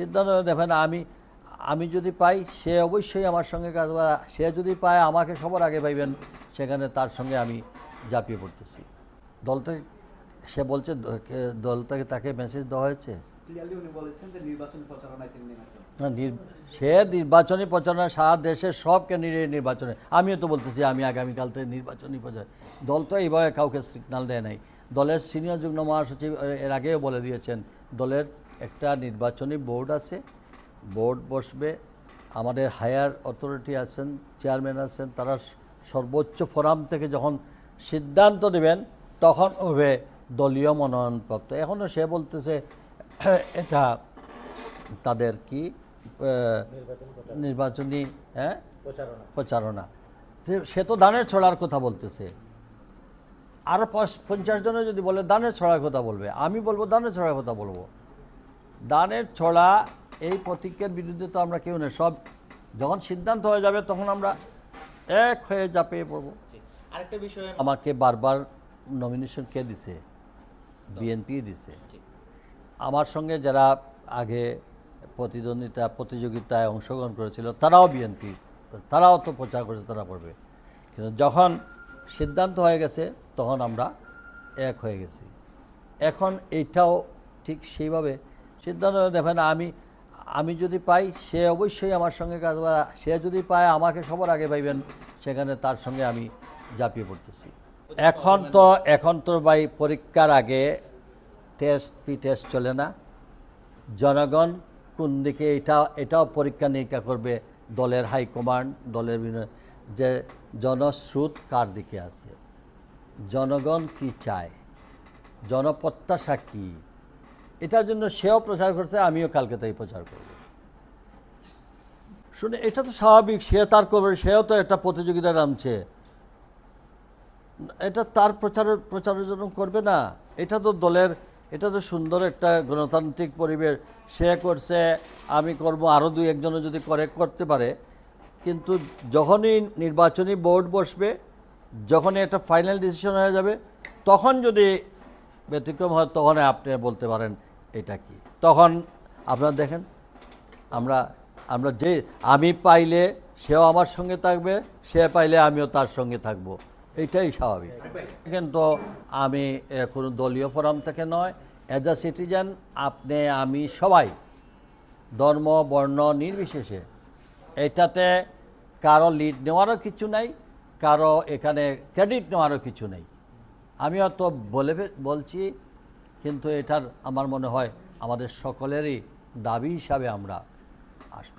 সিদ্ধান্ত দেখেন আমি আমি যদি পাই সে অবশ্যই আমার সঙ্গে কাজ সে যদি পায় আমাকে সবার আগে পাইবেন সেখানে তার সঙ্গে আমি ঝাঁপিয়ে পড়তেছি দল থেকে সে বলছে দল থেকে তাকে মেসেজ দেওয়া হয়েছে না সে নির্বাচনী প্রচারণা সারা দেশের সব ক্যান্ডিডেট নির্বাচনে আমিও তো বলতেছি আমি আগামীকাল থেকে নির্বাচনী প্রচার দল তো এইভাবে কাউকে সিগন্যাল দেয় নাই দলের সিনিয়র যুগ্ম মহাসচিব এর আগেও বলে দিয়েছেন দলের একটা নির্বাচনী বোর্ড আছে বোর্ড বসবে আমাদের হায়ার অথরিটি আছেন চেয়ারম্যান আছেন তারা সর্বোচ্চ ফোরাম থেকে যখন সিদ্ধান্ত দেবেন তখন হবে দলীয় মনোনয়নপ্রাপ্ত এখনও সে বলতেছে এটা তাদের কি নির্বাচনী প্রচারণা সে তো ধানের ছড়ার কথা বলতেছে আরও 50 জনে যদি বলে ধানের ছড়ার কথা বলবে আমি বলবো ধানের ছড়ার কথা বলবো ধানের ছড়া এই প্রতীকের বিরুদ্ধে তো আমরা কেউ নেই সব যখন সিদ্ধান্ত হয়ে যাবে তখন আমরা এক হয়ে ঝাঁপিয়ে পড়বো আরেকটা বিষয় আমাকে বারবার নমিনেশন কে দিছে বিএনপি দিছে আমার সঙ্গে যারা আগে প্রতিযোগিতায় অংশগ্রহণ করেছিল তারাও বিএনপি তারাও তো প্রচার করেছে তারা করবে কিন্তু যখন সিদ্ধান্ত হয়ে গেছে তখন আমরা এক হয়ে গেছি এখন এইটাও ঠিক সেইভাবে সিদ্ধান্ত দেখেন আমি যদি পাই সে অবশ্যই আমার সঙ্গে কাজ সে যদি পায় আমাকে সবার আগে পাইবেন সেখানে তার সঙ্গে আমি ঝাঁপিয়ে পড়তেছি এখন তো ভাই পরীক্ষার আগে টেস্ট চলে না জনগণ কোন দিকে এটাও পরীক্ষা নিরীক্ষা করবে দলের হাইকমান্ড দলের যে জনস্রোত কার দিকে আছে জনগণ কি চায় জনপ্রত্যাশা কী এটার জন্য সেও প্রচার করছে আমিও কালকে তাই প্রচার করব শুনে এটা তো স্বাভাবিক সে তার করবে সেও তো একটা প্রতিযোগিতা নামছে এটা তার প্রচারের জন্য করবে না এটা তো দলের এটা তো সুন্দর একটা গণতান্ত্রিক পরিবেশ সে করছে আমি করব আরও দুই একজনে যদি করতে পারে কিন্তু যখনই নির্বাচনী বোর্ড বসবে যখনই একটা ফাইনাল ডিসিশন হয়ে যাবে তখন যদি ব্যতিক্রম হয় তখন আপনি বলতে পারেন এটা কি তখন আপনারা দেখেন আমরা যে আমি পাইলে সেও আমার সঙ্গে থাকবে সে পাইলে আমিও তার সঙ্গে থাকব এইটাই স্বাভাবিক কিন্তু আমি কোনো দলীয় ফোরাম থেকে নয় অ্যাজ আ সিটিজেন আপনি আমি সবাই ধর্ম বর্ণ নির্বিশেষে এটাতে কারো লিড নেওয়ারও কিছু নাই কারো এখানে ক্রেডিট নেওয়ারও কিছু নেই আমি হয়তো বলছি কিন্তু এটার আমার মনে হয় আমাদের সকলেরই দাবি হিসাবে আমরা আসব।